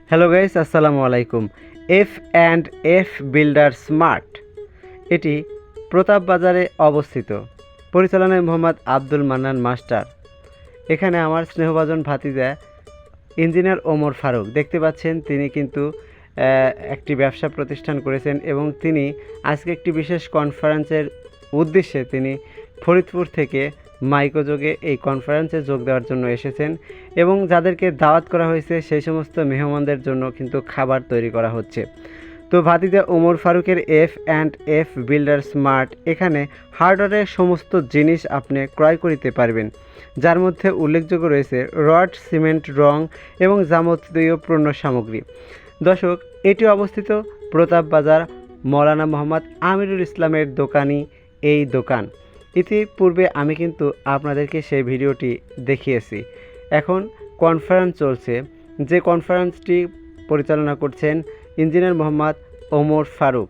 Hello guys, আসসালামু আলাইকুম। F and F builder smart, এটি প্রতাপ বাজারে অবস্থিত। পরিচালনায় মোহাম্মদ আব্দুল মান্নান মাস্টার। এখানে আমার স্নেহভাজন ভাতিজা ইঞ্জিনিয়ার ওমর ফারুক দেখতে পাচ্ছেন, তিনি কিন্তু একটি ব্যবসা প্রতিষ্ঠান করেছেন এবং তিনি আজকে একটি বিশেষ কনফারেন্সের উদ্দেশ্যে তিনি ফরিদপুর থেকে মাইক্রোযোগে এই কনফারেন্সে যোগ দেওয়ার জন্য এসেছেন এবং যাদেরকে দাওয়াত করা হয়েছে সেই সমস্ত মেহমানদের জন্য কিন্তু খাবার তৈরি করা হচ্ছে। তো ভাতিজা ওমর ফারুকের F and F builder smart, এখানে হার্ডওয়্যারের সমস্ত জিনিস আপনি ক্রয় করিতে পারবেন, যার মধ্যে উল্লেখযোগ্য রয়েছে রড, সিমেন্ট, রং এবং যাবতীয় পণ্য সামগ্রী। দর্শক, এটি অবস্থিত প্রতাপ বাজার, মৌলানা মোহাম্মদ আমিরুল ইসলামের দোকানই এই দোকান। ইতিপূর্বে আমি কিন্তু আপনাদেরকে সেই ভিডিওটি দেখিয়েছি। এখন কনফারেন্স চলছে, যে কনফারেন্সটি পরিচালনা করছেন ইঞ্জিনিয়ার মোহাম্মদ ওমর ফারুক।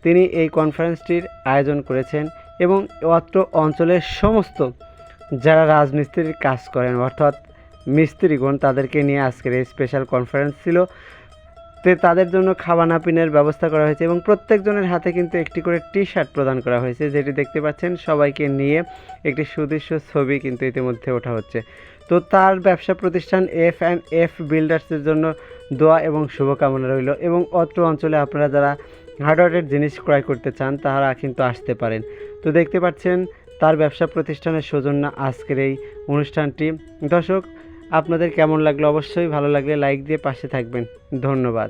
তিনি এই কনফারেন্সটির আয়োজন করেছেন এবং অত্র অঞ্চলের সমস্ত যারা রাজমিস্ত্রির কাজ করেন অর্থাৎ মিস্ত্রিগণ, তাদেরকে নিয়ে আজকের এই স্পেশাল কনফারেন্স ছিল। তাদের জন্য খাওয়ানাপিনের ব্যবস্থা করা হয়েছে এবং প্রত্যেকজনের হাতে কিন্তু একটি করে টি শার্ট প্রদান করা হয়েছে, যেটি দেখতে পাচ্ছেন। সবাইকে নিয়ে একটি সুদৃশ্য ছবি কিন্তু ইতিমধ্যে ওঠা হচ্ছে। তো তার ব্যবসা প্রতিষ্ঠান এফ অ্যান্ড এফ বিল্ডার্সের জন্য দোয়া এবং শুভকামনা রইল। এবং অত্র অঞ্চলে আপনারা যারা হার্ডওয়্যারের জিনিস ক্রয় করতে চান তারা কিন্তু আসতে পারেন। তো দেখতে পাচ্ছেন তার ব্যবসা প্রতিষ্ঠানের সৌজন্য আজকের এই অনুষ্ঠানটি। দর্শক, আপনাদের কেমন লাগলো? অবশ্যই ভালো লাগলে লাইক দিয়ে পাশে থাকবেন। ধন্যবাদ।